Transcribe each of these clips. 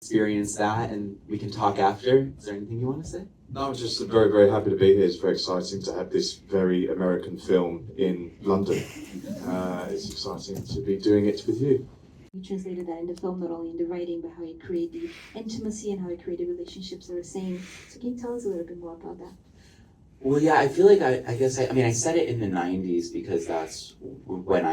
experience that, and we can talk after. Is there anything you want to say? No, I'm just very, very happy to be here. It's very exciting to have this very American film in London. It's exciting to be doing it with you. You translated that in the film, not only in the writing, but how you create the intimacy and how you create the relationships that we're saying. So can you tell us a little bit more about that? Well, yeah, I feel like I said it in the 90s because that's when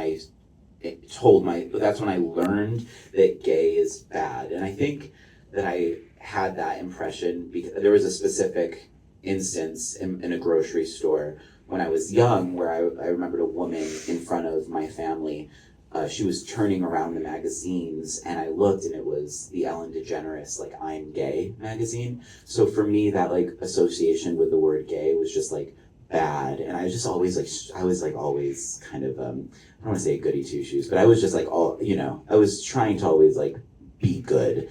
that's when I learned that gay is bad. And I think that I had that impression because there was a specific instance in a grocery store when I was young where I remembered a woman in front of my family. She was turning around the magazines and I looked and it was the Ellen DeGeneres, like, I'm gay magazine. So for me, that like association with the word gay was just like bad. And I was just always always kind of, I don't want to say goody two shoes, but I was just like, I was trying to always like be good.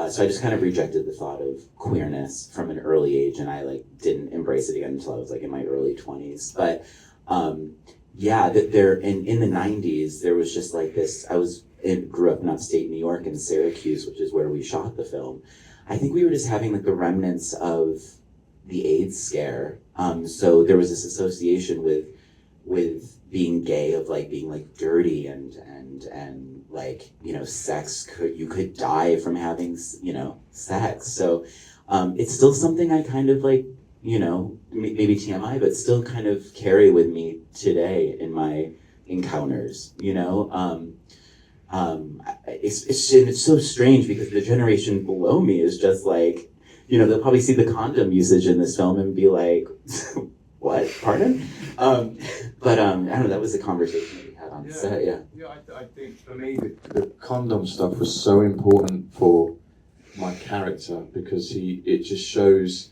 So I just kind of rejected the thought of queerness from an early age, and I like didn't embrace it again until I was like in my early 20s. But yeah, there in the 90s there was just like this. Grew up in upstate New York in Syracuse, which is where we shot the film. I think we were just having like the remnants of the AIDS scare. So there was this association with being gay, of like being like dirty and like, sex, you could die from having, sex. So it's still something I kind of like, maybe TMI, but still kind of carry with me today in my encounters, it's so strange because the generation below me is just like, they'll probably see the condom usage in this film and be like, what, pardon? But I don't know, that was the conversation that we had on set, yeah. Yeah, I think for me the condom stuff was so important for my character because it just shows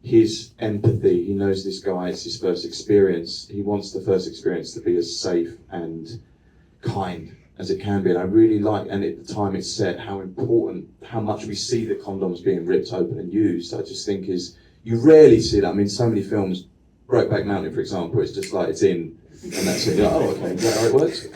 his empathy. He knows this guy, it's his first experience. He wants the first experience to be as safe and kind as it can be. And I really like, and at the time it's said how important, how much we see the condoms being ripped open and used. I just think you rarely see that. I mean, so many films, Brokeback Mountain, for example, it's just like it's in and that's it. You're like, oh, okay, is that how it works?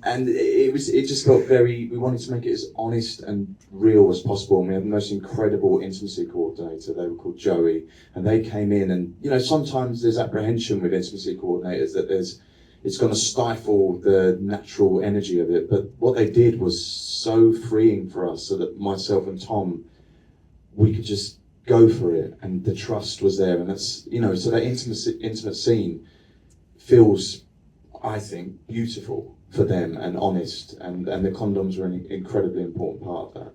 And it just felt we wanted to make it as honest and real as possible. And we had the most incredible intimacy coordinator. They were called Joey, and they came in. And sometimes there's apprehension with intimacy coordinators that it's going to stifle the natural energy of it. But what they did was so freeing for us, so that myself and Tom, we could just go for it, and the trust was there. And that's so that intimate scene feels, I think, beautiful for them and honest, and the condoms were an incredibly important part of that.